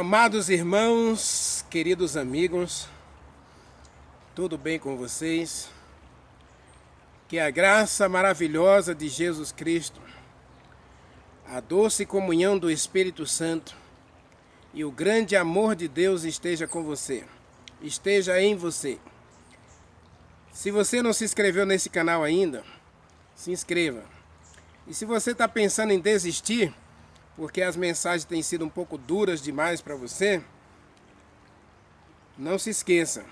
Amados irmãos, queridos amigos, tudo bem com vocês? Que a graça maravilhosa de Jesus Cristo, a doce comunhão do Espírito Santo e o grande amor de Deus esteja com você, esteja em você. Se você não se inscreveu nesse canal ainda, se inscreva. E se você está pensando em desistir, porque as mensagens têm sido um pouco duras demais para você, não se esqueça.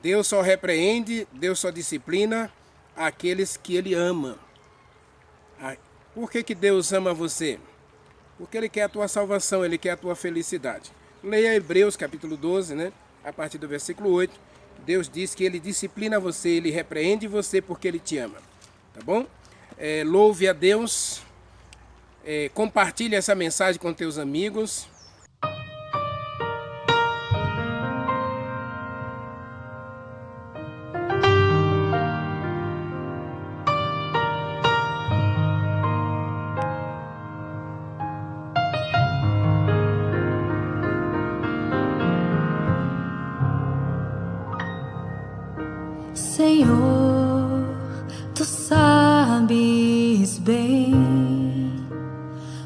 Deus só repreende, Deus só disciplina aqueles que Ele ama. Por que Deus ama você? Porque Ele quer a tua salvação, Ele quer a tua felicidade. Leia Hebreus capítulo 12, né? A partir do versículo 8. Deus diz que Ele disciplina você, Ele repreende você porque Ele te ama. Tá bom? Louve a Deus. Compartilhe essa mensagem com teus amigos. Senhor, Tu sabes bem,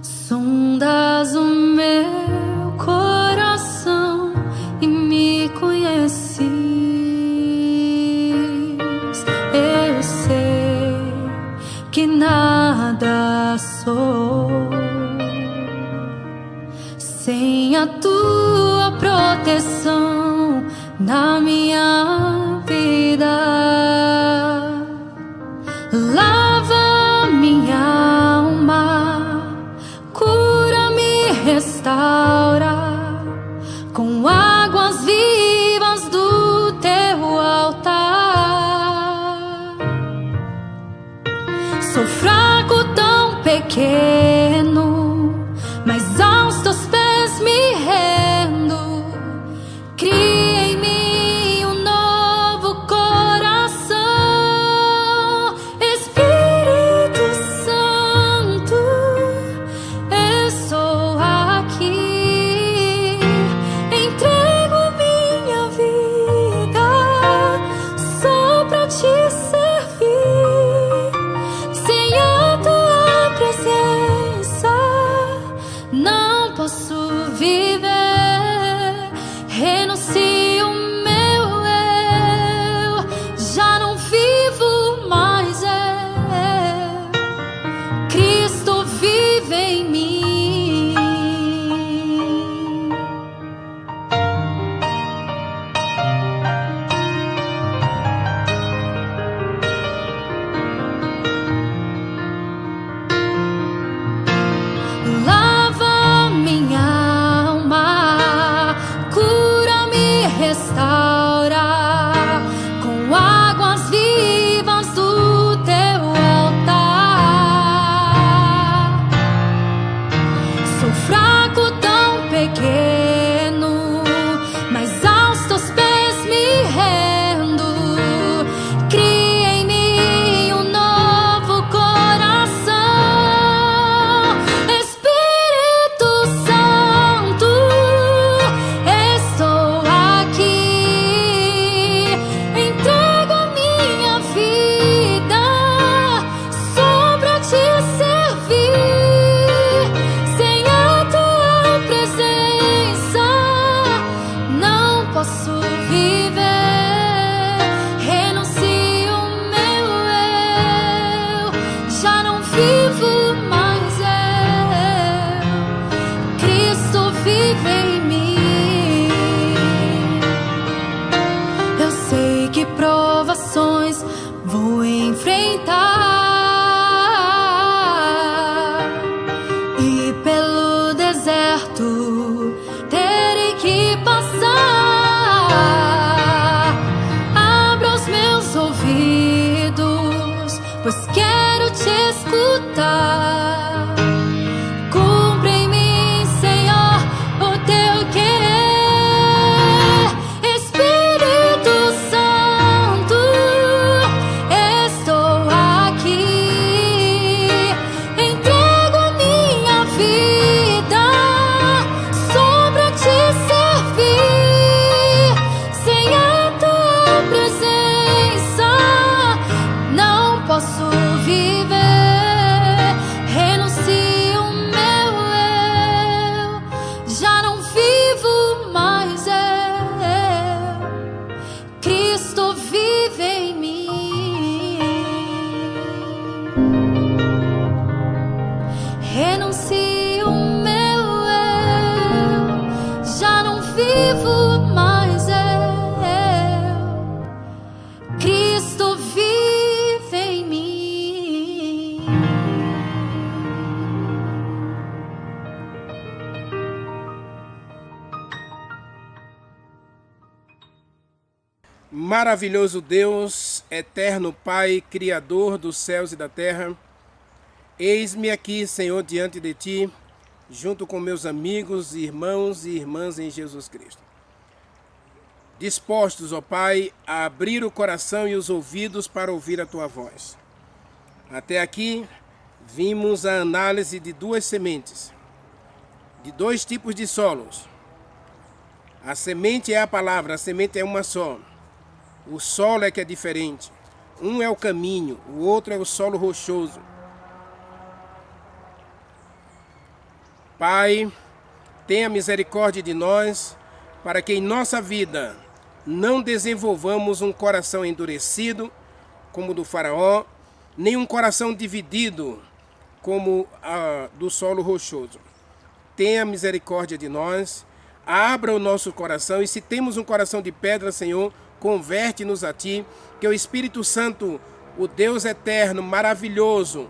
sondas o meu coração e me conheces. Eu sei que nada sou sem a Tua proteção na minha vida. Lava minha alma, cura-me, restaura com águas vivas do Teu altar. Sou fraco, tão pequeno, mas aos Teus pés me rendo. Cria em mim um novo coração, Espírito Santo, estou aqui, entrego minha vida só pra Te servir. Sem a Tua presença não posso viver. Renuncio o meu eu, já não vivo mais eu. Cristo vive em mim. Lava minha alma, cura-me, restaura com águas vivas do Teu altar. Sou fraco, tão pequeno, mas aos Teus pés me rendo. Cria em mim um novo coração, Espírito Santo, estou aqui, entrego a minha vida só pra Te servir. Sem a Tua presença não posso viver. Renuncio o meu eu, já não vivo mais eu. Cristo vive em mim. Eu sei que provações vou enfrentar e pelo deserto terei que passar. Abra os meus ouvidos, pois quero Te escutar. Cumpre em mim, Senhor, o Teu querer. Espírito Santo, estou aqui, entrego a minha vida só pra Te Maravilhoso Deus, eterno Pai, Criador dos céus e da terra, eis-me aqui, Senhor, diante de Ti, junto com meus amigos, irmãos e irmãs em Jesus Cristo. Dispostos, ó Pai, a abrir o coração e os ouvidos para ouvir a Tua voz. Até aqui, vimos a análise de duas sementes, de dois tipos de solos. A semente é a palavra, a semente é uma só. O solo é que é diferente. Um é o caminho, o outro é o solo rochoso. Pai, tenha misericórdia de nós, para que em nossa vida não desenvolvamos um coração endurecido, como o do faraó, nem um coração dividido, como do solo rochoso. Tenha misericórdia de nós, abra o nosso coração, e se temos um coração de pedra, Senhor, converte-nos a Ti, que o Espírito Santo, o Deus eterno, maravilhoso,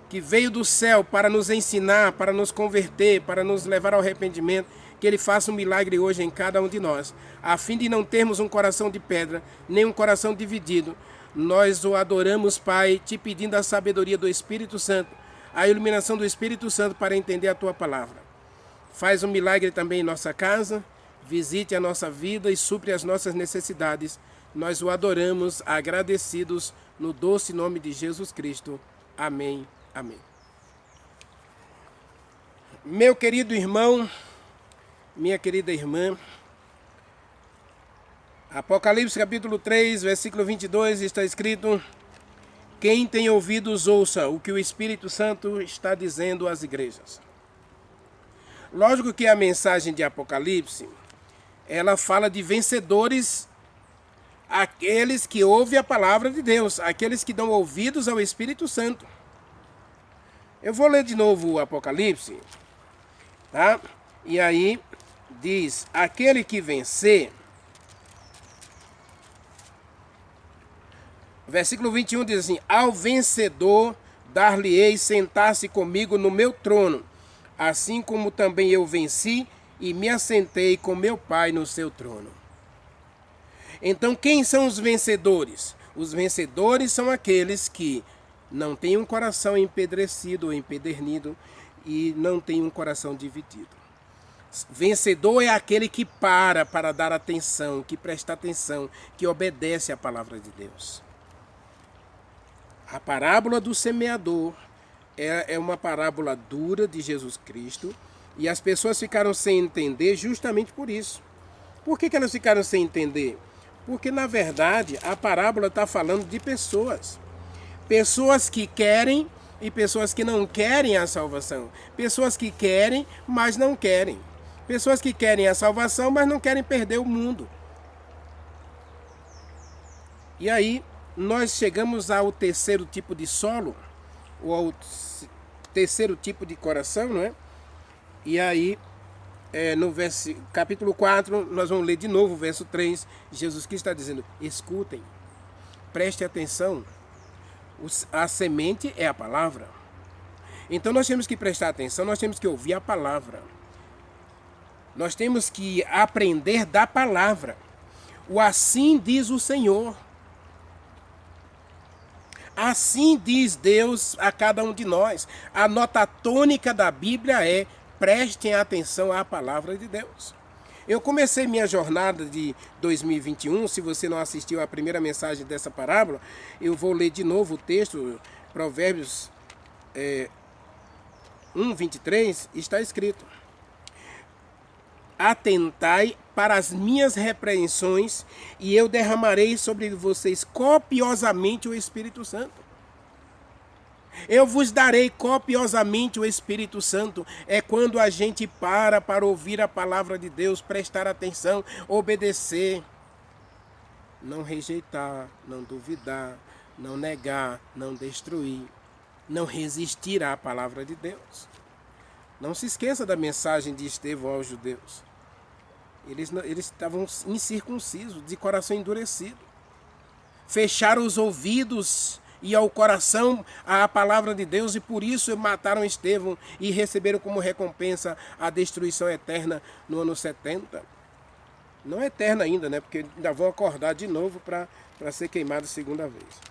que veio do céu para nos ensinar, para nos converter, para nos levar ao arrependimento, que Ele faça um milagre hoje em cada um de nós, a fim de não termos um coração de pedra, nem um coração dividido. Nós o adoramos, Pai, Te pedindo a sabedoria do Espírito Santo, a iluminação do Espírito Santo para entender a Tua palavra. Faz um milagre também em nossa casa, visite a nossa vida e supre as nossas necessidades. Nós o adoramos, agradecidos, no doce nome de Jesus Cristo. Amém. Amém. Meu querido irmão, minha querida irmã, Apocalipse capítulo 3, versículo 22, está escrito: quem tem ouvidos ouça o que o Espírito Santo está dizendo às igrejas. Lógico que a mensagem de Apocalipse, ela fala de vencedores, aqueles que ouvem a palavra de Deus, aqueles que dão ouvidos ao Espírito Santo. Eu vou ler de novo o Apocalipse, tá? E aí diz: aquele que vencer. Versículo 21 diz assim: ao vencedor dar-lhe-ei sentar-se comigo no meu trono, assim como também eu venci e me assentei com meu Pai no seu trono. Então, quem são os vencedores? Os vencedores são aqueles que não têm um coração empedrecido ou empedernido e não têm um coração dividido. Vencedor é aquele que para dar atenção, que presta atenção, que obedece à palavra de Deus. A parábola do semeador é uma parábola dura de Jesus Cristo, e as pessoas ficaram sem entender justamente por isso. Por que elas ficaram sem entender? Porque, na verdade, a parábola está falando de pessoas. Pessoas que querem e pessoas que não querem a salvação. Pessoas que querem, mas não querem. Pessoas que querem a salvação, mas não querem perder o mundo. E aí, nós chegamos ao terceiro tipo de solo, ou ao terceiro tipo de coração, não é? E aí, no capítulo 4, nós vamos ler de novo o verso 3, Jesus Cristo está dizendo: escutem, prestem atenção, a semente é a palavra. Então nós temos que prestar atenção, nós temos que ouvir a palavra. Nós temos que aprender da palavra. O assim diz o Senhor. Assim diz Deus a cada um de nós. A nota tônica da Bíblia é: prestem atenção à palavra de Deus. Eu comecei minha jornada de 2021, se você não assistiu à primeira mensagem dessa parábola, eu vou ler de novo o texto, Provérbios 1:23, está escrito: atentai para as minhas repreensões, e eu derramarei sobre vocês copiosamente o Espírito Santo. Eu vos darei copiosamente o Espírito Santo. É quando a gente para ouvir a palavra de Deus, prestar atenção, obedecer. Não rejeitar, não duvidar, não negar, não destruir, não resistir à palavra de Deus. Não se esqueça da mensagem de Estevão aos judeus. Eles estavam incircuncisos, de coração endurecido. Fecharam os ouvidos e ao coração à palavra de Deus, e por isso mataram Estevão e receberam como recompensa a destruição eterna no ano 70. Não eterna ainda, né? Porque ainda vão acordar de novo para ser queimados segunda vez.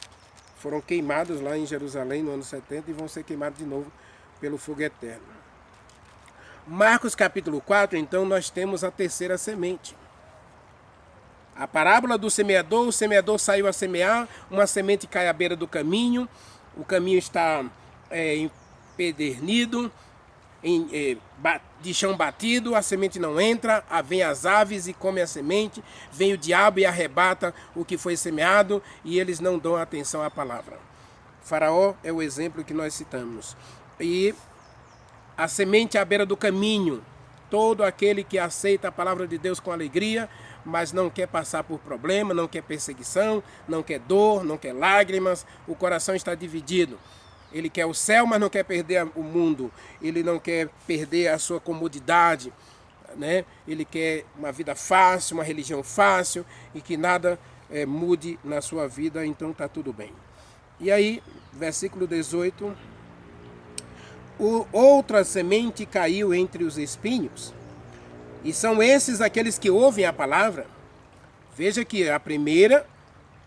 Foram queimados lá em Jerusalém no ano 70 e vão ser queimados de novo pelo fogo eterno. Marcos capítulo 4, então, nós temos a terceira semente. A parábola do semeador, o semeador saiu a semear, uma semente cai à beira do caminho, o caminho está empedernido, de chão batido, a semente não entra, vem as aves e come a semente, vem o diabo e arrebata o que foi semeado e eles não dão atenção à palavra. Faraó é o exemplo que nós citamos. E a semente à beira do caminho, todo aquele que aceita a palavra de Deus com alegria, mas não quer passar por problema, não quer perseguição, não quer dor, não quer lágrimas, o coração está dividido. Ele quer o céu, mas não quer perder o mundo. Ele não quer perder a sua comodidade, né? Ele quer uma vida fácil, uma religião fácil e que nada mude na sua vida, então está tudo bem. E aí, versículo 18. Outra semente caiu entre os espinhos, e são esses aqueles que ouvem a palavra. Veja que a primeira,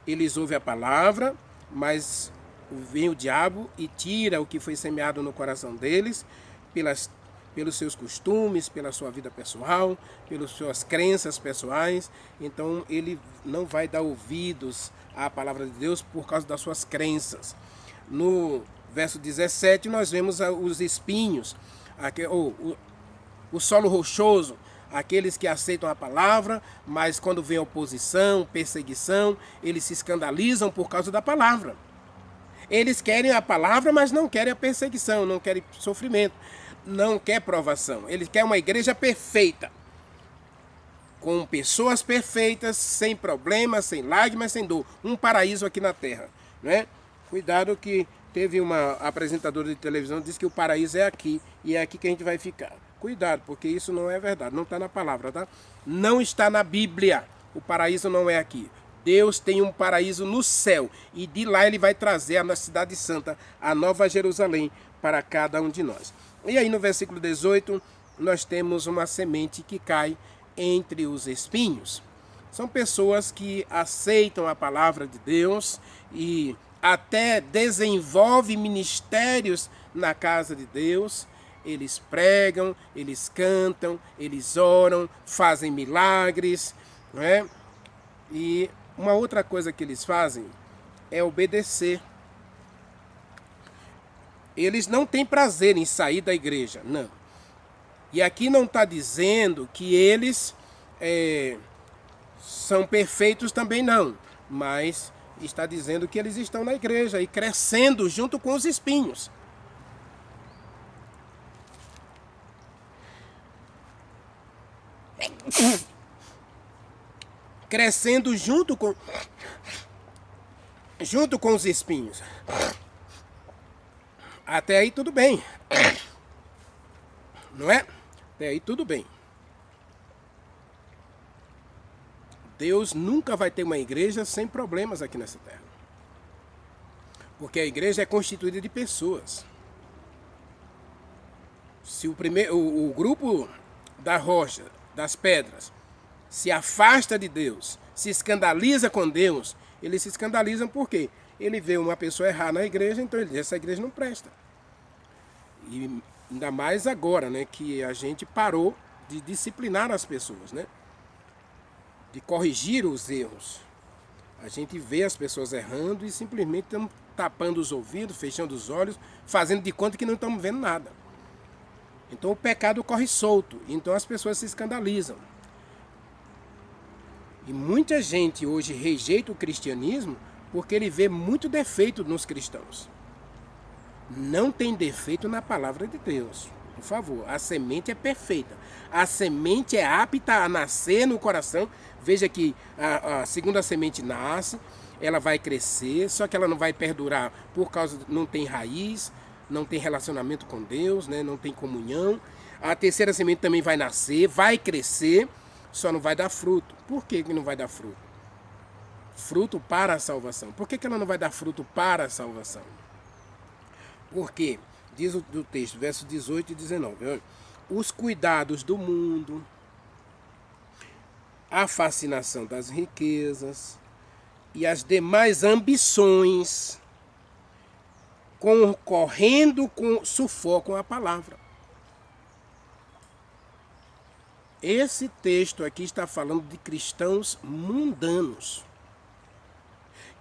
eles ouvem a palavra, mas vem o diabo e tira o que foi semeado no coração deles, pelos seus costumes, pela sua vida pessoal, pelas suas crenças pessoais. Então ele não vai dar ouvidos à palavra de Deus por causa das suas crenças. No verso 17 nós vemos os espinhos, o solo rochoso, aqueles que aceitam a palavra, mas quando vem oposição, perseguição, eles se escandalizam por causa da palavra. Eles querem a palavra, mas não querem a perseguição, não querem sofrimento, não querem provação. Eles querem uma igreja perfeita, com pessoas perfeitas, sem problemas, sem lágrimas, sem dor. Um paraíso aqui na terra, né? Cuidado que teve uma apresentadora de televisão que disse que o paraíso é aqui, e é aqui que a gente vai ficar. Cuidado, porque isso não é verdade, não está na palavra, tá? Não está na Bíblia, o paraíso não é aqui. Deus tem um paraíso no céu, e de lá ele vai trazer na cidade santa, a nova Jerusalém, para cada um de nós. E aí no versículo 18, nós temos uma semente que cai entre os espinhos. São pessoas que aceitam a palavra de Deus e até desenvolvem ministérios na casa de Deus. Eles pregam, eles cantam, eles oram, fazem milagres, não é? E uma outra coisa que eles fazem é obedecer. Eles não têm prazer em sair da igreja, não. E aqui não está dizendo que eles são perfeitos também não, mas está dizendo que eles estão na igreja e crescendo junto com os espinhos. Crescendo junto com os espinhos. Até aí tudo bem. Não é? Até aí tudo bem. Deus nunca vai ter uma igreja sem problemas aqui nessa terra. Porque a igreja é constituída de pessoas. Se o grupo da rocha, das pedras, se afasta de Deus, se escandaliza com Deus, eles se escandalizam por quê? Ele vê uma pessoa errar na igreja, então ele diz, essa igreja não presta. E ainda mais agora, né, que a gente parou de disciplinar as pessoas, né? De corrigir os erros. A gente vê as pessoas errando e simplesmente estamos tapando os ouvidos, fechando os olhos, fazendo de conta que não estamos vendo nada. Então o pecado corre solto, então as pessoas se escandalizam. E muita gente hoje rejeita o cristianismo porque ele vê muito defeito nos cristãos. Não tem defeito na palavra de Deus. Por favor, a semente é perfeita. A semente é apta a nascer no coração. Veja que a segunda semente nasce, ela vai crescer, só que ela não vai perdurar por causa de não tem raiz, não tem relacionamento com Deus, né? Não tem comunhão. A terceira semente também vai nascer, vai crescer, só não vai dar fruto. Por que não vai dar fruto? Fruto para a salvação. Por que ela não vai dar fruto para a salvação? Porque, diz o texto, versos 18 e 19, olha, os cuidados do mundo, a fascinação das riquezas e as demais ambições concorrendo com sufocam a palavra. Esse texto aqui está falando de cristãos mundanos.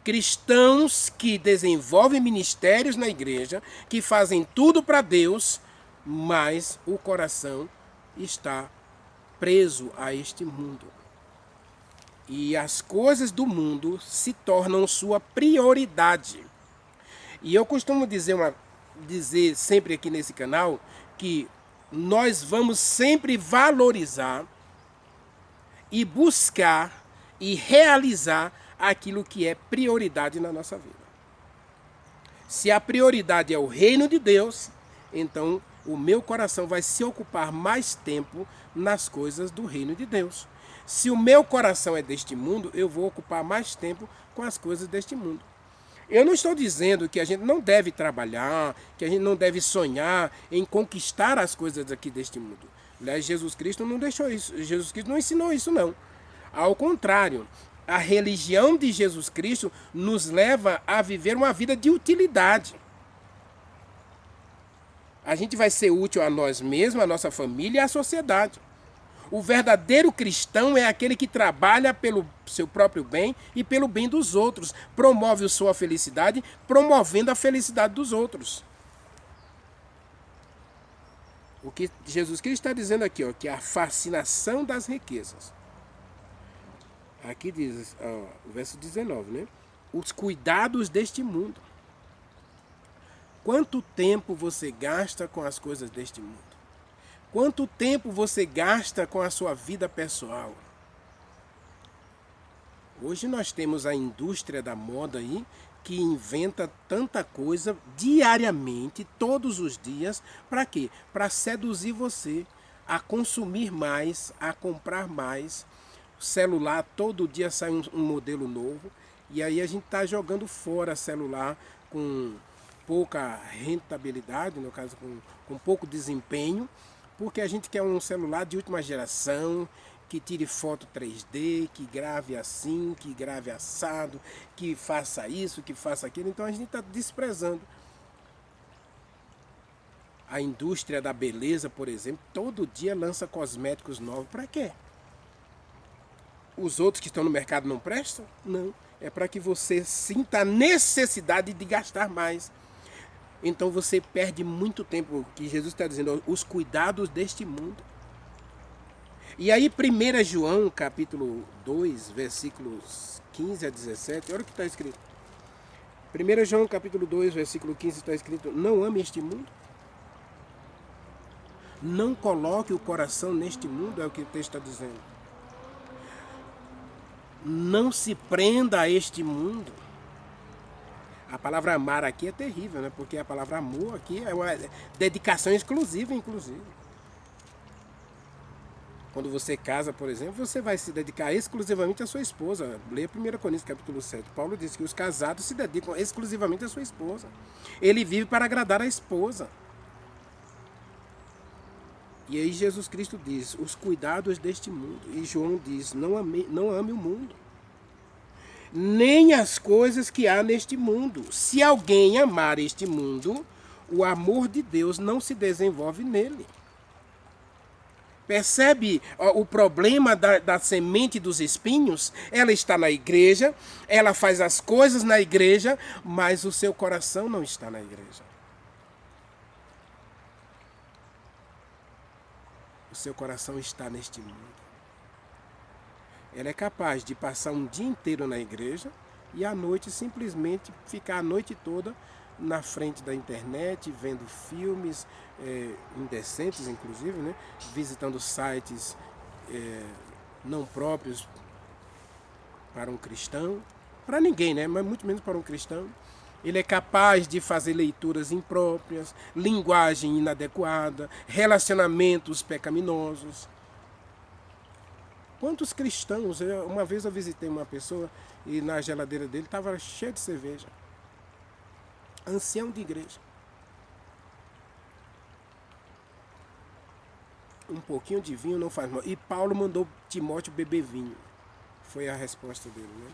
Cristãos que desenvolvem ministérios na igreja, que fazem tudo para Deus, mas o coração está preso a este mundo. E as coisas do mundo se tornam sua prioridade. E eu costumo dizer sempre aqui nesse canal que nós vamos sempre valorizar e buscar e realizar aquilo que é prioridade na nossa vida. Se a prioridade é o reino de Deus, então o meu coração vai se ocupar mais tempo nas coisas do reino de Deus. Se o meu coração é deste mundo, eu vou ocupar mais tempo com as coisas deste mundo. Eu não estou dizendo que a gente não deve trabalhar, que a gente não deve sonhar em conquistar as coisas aqui deste mundo. Aliás, Jesus Cristo não deixou isso. Jesus Cristo não ensinou isso, não. Ao contrário, a religião de Jesus Cristo nos leva a viver uma vida de utilidade. A gente vai ser útil a nós mesmos, a nossa família e à sociedade. O verdadeiro cristão é aquele que trabalha pelo seu próprio bem e pelo bem dos outros. Promove a sua felicidade, promovendo a felicidade dos outros. O que Jesus Cristo está dizendo aqui, ó, que é a fascinação das riquezas. Aqui diz, ó, o verso 19, né? Os cuidados deste mundo. Quanto tempo você gasta com as coisas deste mundo? Quanto tempo você gasta com a sua vida pessoal? Hoje nós temos a indústria da moda aí, que inventa tanta coisa diariamente, todos os dias. Para quê? Para seduzir você a consumir mais, a comprar mais. O celular, todo dia sai um modelo novo. E aí a gente está jogando fora celular com pouca rentabilidade, no caso com pouco desempenho, porque a gente quer um celular de última geração, que tire foto 3D, que grave assim, que grave assado, que faça isso, que faça aquilo. Então a gente está desprezando. A indústria da beleza, por exemplo, todo dia lança cosméticos novos. Para quê? Os outros que estão no mercado não prestam? Não. É para que você sinta a necessidade de gastar mais. Então você perde muito tempo, que Jesus está dizendo, os cuidados deste mundo. E aí 1 João, capítulo 2, versículos 15 a 17, olha o que está escrito. 1 João, capítulo 2, versículo 15, está escrito, não ame este mundo. Não coloque o coração neste mundo, é o que o texto está dizendo. Não se prenda a este mundo. A palavra amar aqui é terrível, né? Porque a palavra amor aqui é uma dedicação exclusiva, inclusive. Quando você casa, por exemplo, você vai se dedicar exclusivamente à sua esposa. Leia 1 Coríntios, capítulo 7. Paulo diz que os casados se dedicam exclusivamente à sua esposa. Ele vive para agradar a esposa. E aí Jesus Cristo diz, os cuidados deste mundo. E João diz, não ame o mundo, nem as coisas que há neste mundo. Se alguém amar este mundo, o amor de Deus não se desenvolve nele. Percebe o problema da semente dos espinhos? Ela está na igreja, ela faz as coisas na igreja, mas o seu coração não está na igreja. O seu coração está neste mundo. Ela é capaz de passar um dia inteiro na igreja e à noite simplesmente ficar a noite toda na frente da internet, vendo filmes indecentes, inclusive, né? Visitando sites não próprios para um cristão, para ninguém, né? Mas muito menos para um cristão. Ele é capaz de fazer leituras impróprias, linguagem inadequada, relacionamentos pecaminosos. Quantos cristãos, uma vez eu visitei uma pessoa e na geladeira dele estava cheio de cerveja. Ancião de igreja. Um pouquinho de vinho não faz mal. E Paulo mandou Timóteo beber vinho. Foi a resposta dele, né?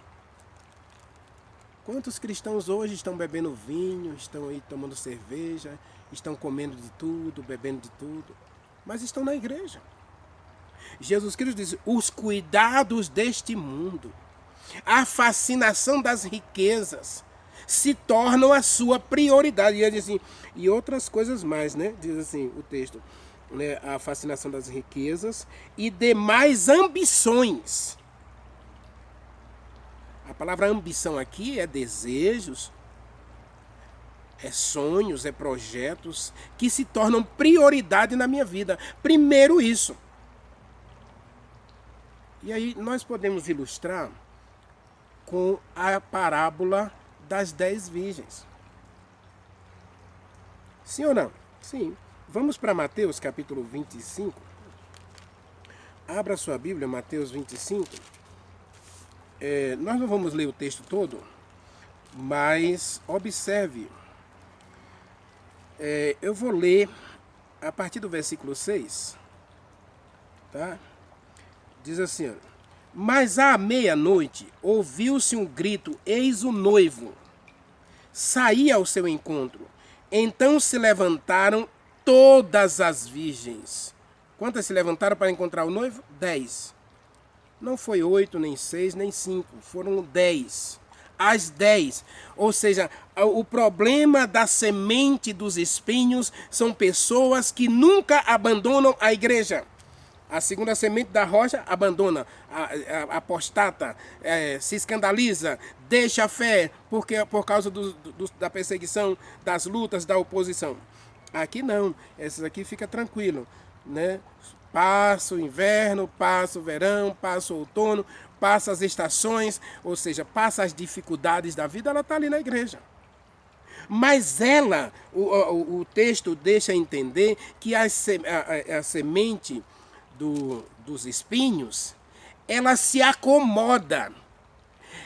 Quantos cristãos hoje estão bebendo vinho, estão aí tomando cerveja, estão comendo de tudo, bebendo de tudo, mas estão na igreja. Jesus Cristo diz, os cuidados deste mundo, a fascinação das riquezas, se tornam a sua prioridade. E ele diz assim, e outras coisas mais, né? Diz assim o texto, né? A fascinação das riquezas e demais ambições. A palavra ambição aqui é desejos, é sonhos, é projetos que se tornam prioridade na minha vida. Primeiro isso. E aí nós podemos ilustrar com a parábola das 10 virgens. Sim ou não? Sim. Vamos para Mateus capítulo 25. Abra sua Bíblia, Mateus 25. Nós não vamos ler o texto todo, mas observe. Eu vou ler a partir do versículo 6. Tá? Diz assim, ó, mas à meia-noite ouviu-se um grito, eis o noivo. Saía ao seu encontro. Então se levantaram todas as virgens. Quantas se levantaram para encontrar o noivo? 10. Não foi 8, nem 6, nem 5. Foram 10. As 10. Ou seja, o problema da semente dos espinhos são pessoas que nunca abandonam a igreja. A segunda semente da rocha abandona, apostata, se escandaliza, deixa a fé por causa da perseguição, das lutas, da oposição. Aqui não, essas aqui fica tranquilo, né? Passa o inverno, passa o verão, passa o outono, passa as estações, ou seja, passa as dificuldades da vida, ela está ali na igreja. Mas ela, o texto deixa entender que a semente dos espinhos, ela se acomoda,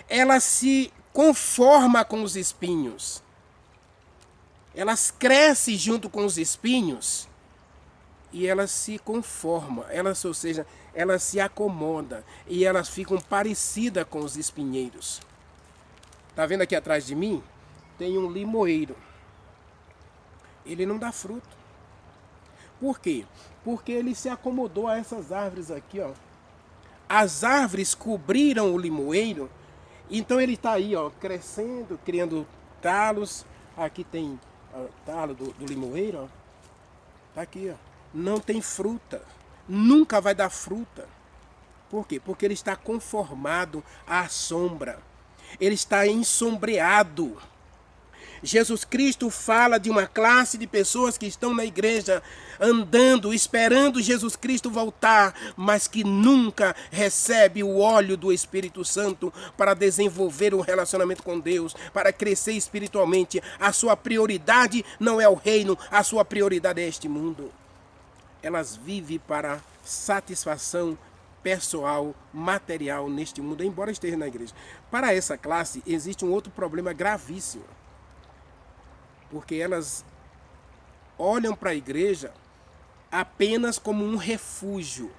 ela se conforma com os espinhos, elas crescem junto com os espinhos e elas se conformam, ou seja, elas se acomodam e elas ficam parecidas com os espinheiros. Tá vendo aqui atrás de mim? Tem um limoeiro. Ele não dá fruto. Por quê? Porque ele se acomodou a essas árvores aqui, ó. As árvores cobriram o limoeiro, então ele está aí, ó, crescendo, criando talos. Aqui tem talo do limoeiro, ó. Tá aqui, ó. Não tem fruta, nunca vai dar fruta. Por quê? Porque ele está conformado à sombra, ele está ensombreado. Jesus Cristo fala de uma classe de pessoas que estão na igreja, andando, esperando Jesus Cristo voltar, mas que nunca recebe o óleo do Espírito Santo para desenvolver um relacionamento com Deus, para crescer espiritualmente. A sua prioridade não é o reino, a sua prioridade é este mundo. Elas vivem para satisfação pessoal, material neste mundo, embora esteja na igreja. Para essa classe existe um outro problema gravíssimo. Porque elas olham para a igreja apenas como um refúgio,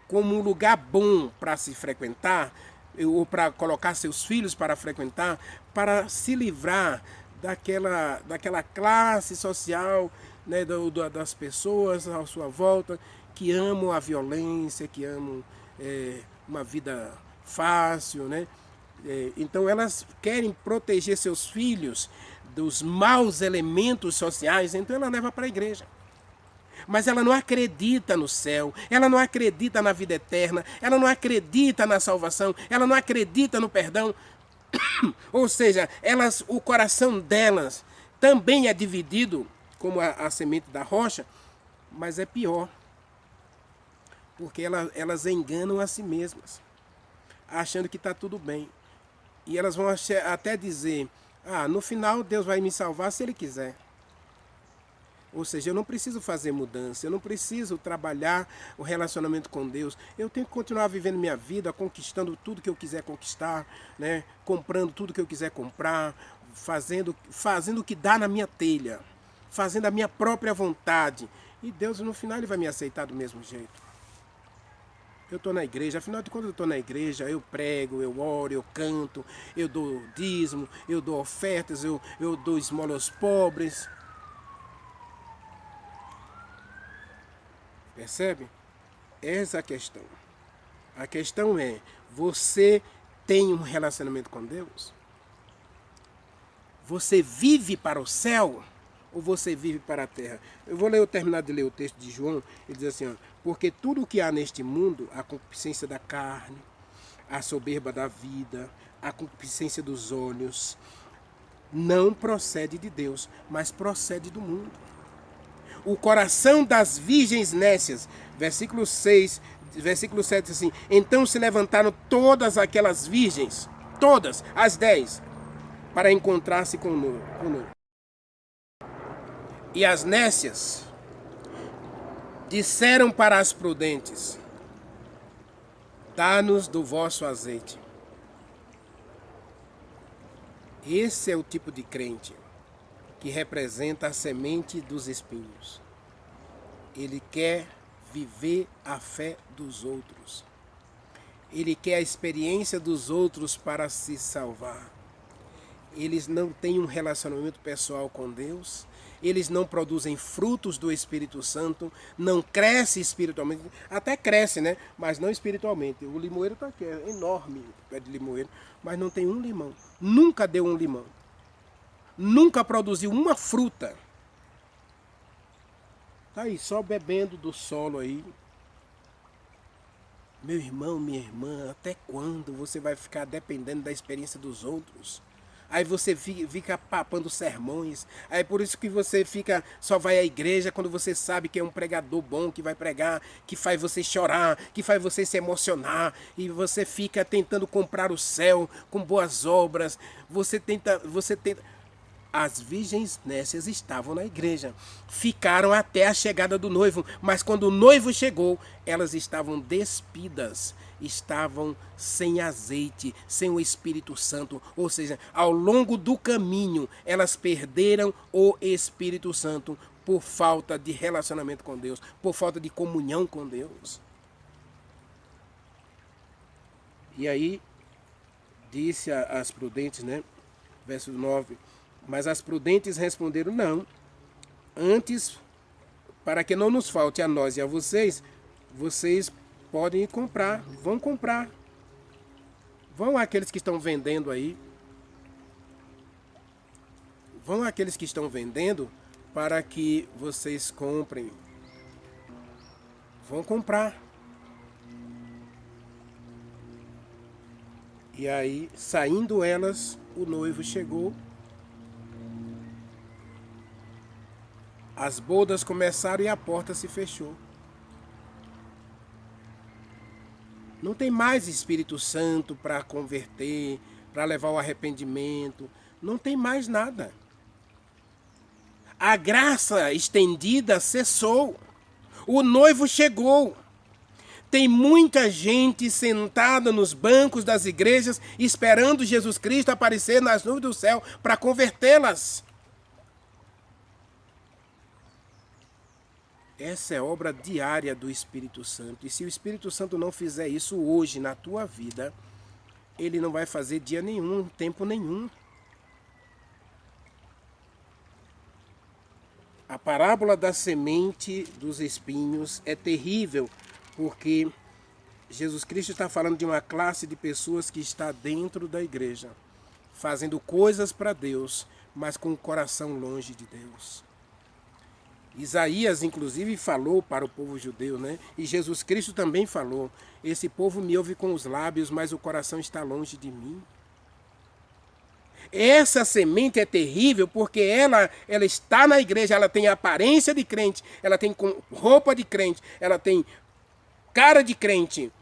como um lugar bom para se frequentar, ou para colocar seus filhos para frequentar, para se livrar daquela classe social, né, das pessoas à sua volta, que amam a violência, que amam uma vida fácil, né? Então elas querem proteger seus filhos dos maus elementos sociais, então ela leva para a igreja. Mas ela não acredita no céu, ela não acredita na vida eterna, ela não acredita na salvação, ela não acredita no perdão. Ou seja, o coração delas também é dividido, como a semente da rocha, mas é pior. Porque elas enganam a si mesmas, achando que está tudo bem. E elas vão até dizer, no final Deus vai me salvar se Ele quiser. Ou seja, eu não preciso fazer mudança, eu não preciso trabalhar o relacionamento com Deus. Eu tenho que continuar vivendo minha vida, conquistando tudo que eu quiser conquistar, né? Comprando tudo que eu quiser comprar, fazendo o que dá na minha telha, fazendo a minha própria vontade. E Deus no final Ele vai me aceitar do mesmo jeito. Eu estou na igreja, afinal de contas eu estou na igreja, eu prego, eu oro, eu canto, eu dou dízimo, eu dou ofertas, eu dou esmola aos pobres. Percebe? Essa é a questão. A questão é, você tem um relacionamento com Deus? Você vive para o céu ou você vive para a terra? Eu vou terminar de ler o texto de João. Ele diz assim, ó, porque tudo o que há neste mundo, a concupiscência da carne, a soberba da vida, a concupiscência dos olhos, não procede de Deus, mas procede do mundo. O coração das virgens nécias, versículo 6, versículo 7, assim, então se levantaram todas aquelas virgens, todas, as 10, para encontrar-se com o noivo. E as nécias disseram para as prudentes, dá-nos do vosso azeite. Esse é o tipo de crente que representa a semente dos espinhos. Ele quer viver a fé dos outros. Ele quer a experiência dos outros para se salvar. Eles não têm um relacionamento pessoal com Deus. Eles não produzem frutos do Espírito Santo. Não crescem espiritualmente. Até cresce, né? Mas não espiritualmente. O limoeiro está aqui, é enorme o pé de limoeiro. Mas não tem um limão. Nunca deu um limão. Nunca produziu uma fruta. Tá aí, só bebendo do solo aí. Meu irmão, minha irmã, até quando você vai ficar dependendo da experiência dos outros? Aí você fica papando sermões. Aí por isso que você só vai à igreja quando você sabe que é um pregador bom que vai pregar, que faz você chorar, que faz você se emocionar. E você fica tentando comprar o céu com boas obras. Você tenta. As virgens nécias estavam na igreja, ficaram até a chegada do noivo, mas quando o noivo chegou, elas estavam despidas, estavam sem azeite, sem o Espírito Santo, ou seja, ao longo do caminho, elas perderam o Espírito Santo por falta de relacionamento com Deus, por falta de comunhão com Deus. E aí, disse as prudentes, né? Verso 9... Mas as prudentes responderam, não. Antes, para que não nos falte a nós e a vocês, vocês podem comprar. Vão comprar. Vão àqueles que estão vendendo aí. Vão àqueles que estão vendendo para que vocês comprem. Vão comprar. E aí, saindo elas, o noivo chegou. As bodas começaram e a porta se fechou. Não tem mais Espírito Santo para converter, para levar ao arrependimento. Não tem mais nada. A graça estendida cessou. O noivo chegou. Tem muita gente sentada nos bancos das igrejas esperando Jesus Cristo aparecer nas nuvens do céu para convertê-las. Essa é obra diária do Espírito Santo. E se o Espírito Santo não fizer isso hoje na tua vida, ele não vai fazer dia nenhum, tempo nenhum. A parábola da semente dos espinhos é terrível, porque Jesus Cristo está falando de uma classe de pessoas que está dentro da igreja, fazendo coisas para Deus, mas com o coração longe de Deus. Isaías, inclusive, falou para o povo judeu, né? E Jesus Cristo também falou, esse povo me ouve com os lábios, mas o coração está longe de mim. Essa semente é terrível porque ela está na igreja, ela tem a aparência de crente, ela tem roupa de crente, ela tem cara de crente,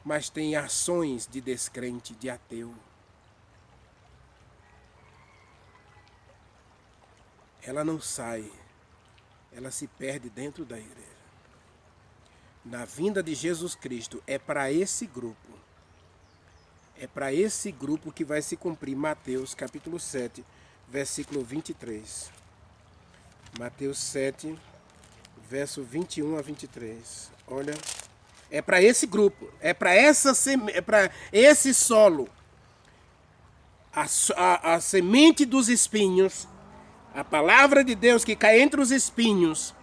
mas tem ações de descrente, de ateu. Ela não sai. Ela se perde dentro da igreja. Na vinda de Jesus Cristo, é para esse grupo. É para esse grupo que vai se cumprir Mateus capítulo 7, versículo 23. Mateus 7, verso 21 a 23. Olha É para esse grupo, é para esse solo. A semente dos espinhos, a palavra de Deus que cai entre os espinhos,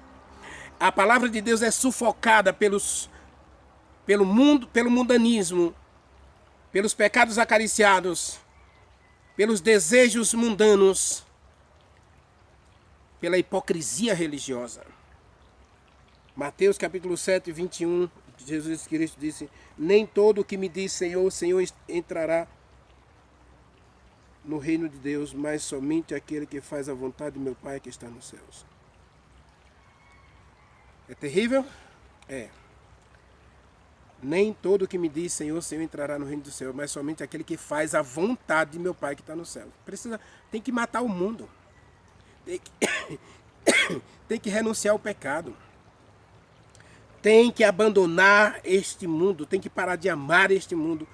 a palavra de Deus é sufocada pelo mundo, pelo mundanismo, pelos pecados acariciados, pelos desejos mundanos, pela hipocrisia religiosa. Mateus capítulo 7, 21, Jesus Cristo disse: nem todo o que me diz Senhor, Senhor entrará no reino de Deus, mas somente aquele que faz a vontade de meu Pai que está nos céus. É terrível? É. Nem todo o que me diz Senhor, Senhor entrará no reino do céu, mas somente aquele que faz a vontade de meu Pai que está no céu. Tem que matar o mundo. Tem que renunciar ao pecado. Tem que abandonar este mundo, tem que parar de amar este mundo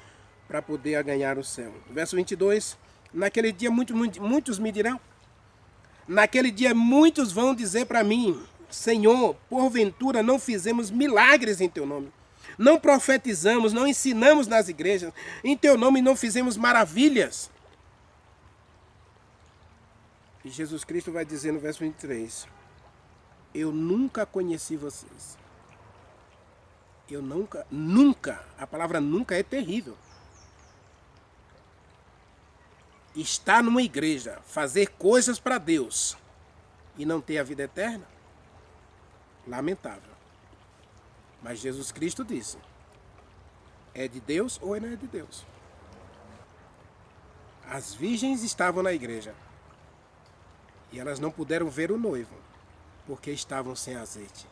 para poder ganhar o céu. Verso 22, naquele dia muitos me dirão, naquele dia muitos vão dizer para mim, Senhor, porventura não fizemos milagres em teu nome, não profetizamos, não ensinamos nas igrejas, em teu nome não fizemos maravilhas. E Jesus Cristo vai dizer no verso 23, eu nunca conheci vocês. Eu nunca, a palavra nunca é terrível. Estar numa igreja, fazer coisas para Deus e não ter a vida eterna, lamentável. Mas Jesus Cristo disse, é de Deus ou não é de Deus? As virgens estavam na igreja e elas não puderam ver o noivo, porque estavam sem azeite.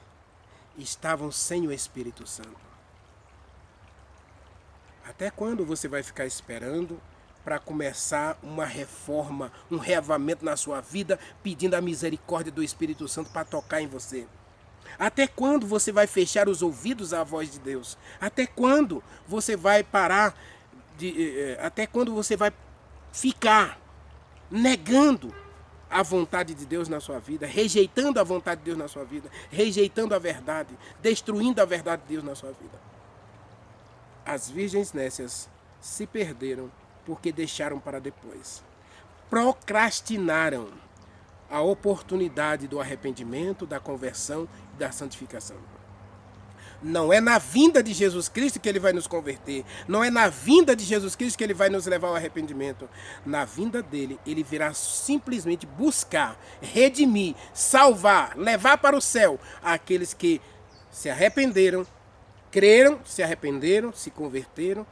Estavam sem o Espírito Santo. Até quando você vai ficar esperando para começar uma reforma, um reavamento na sua vida, pedindo a misericórdia do Espírito Santo para tocar em você? Até quando você vai fechar os ouvidos à voz de Deus? Até quando você vai parar até quando você vai ficar negando a vontade de Deus na sua vida, rejeitando a vontade de Deus na sua vida, rejeitando a verdade, destruindo a verdade de Deus na sua vida? As virgens nécias se perderam porque deixaram para depois. Procrastinaram a oportunidade do arrependimento, da conversão e da santificação. Não é na vinda de Jesus Cristo que Ele vai nos converter. Não é na vinda de Jesus Cristo que Ele vai nos levar ao arrependimento. Na vinda dEle, Ele virá simplesmente buscar, redimir, salvar, levar para o céu aqueles que se arrependeram, creram, se arrependeram, se converteram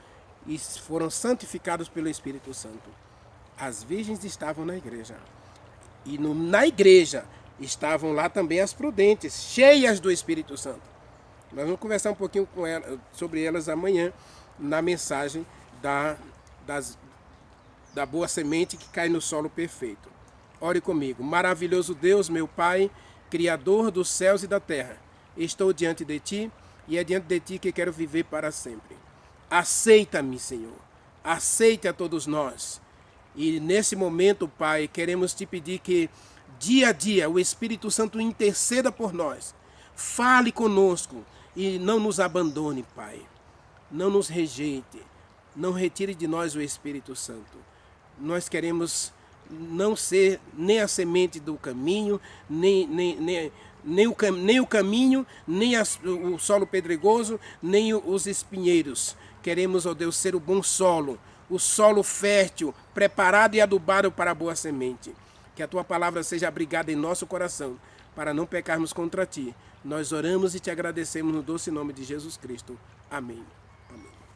e foram santificados pelo Espírito Santo. As virgens estavam na igreja. E na igreja estavam lá também as prudentes, cheias do Espírito Santo. Nós vamos conversar um pouquinho sobre elas amanhã, na mensagem da boa semente que cai no solo perfeito. Ore comigo. Maravilhoso Deus, meu Pai, Criador dos céus e da terra, estou diante de Ti e é diante de Ti que quero viver para sempre. Aceita-me, Senhor. Aceite a todos nós. E nesse momento, Pai, queremos Te pedir que dia a dia o Espírito Santo interceda por nós. Fale conosco. E não nos abandone, Pai. Não nos rejeite. Não retire de nós o Espírito Santo. Nós queremos não ser nem a semente do caminho, nem o caminho, nem o solo pedregoso, nem os espinheiros. Queremos, ó Deus, ser o bom solo, o solo fértil, preparado e adubado para a boa semente. Que a Tua palavra seja abrigada em nosso coração, para não pecarmos contra Ti. Nós oramos e Te agradecemos no doce nome de Jesus Cristo. Amém. Amém.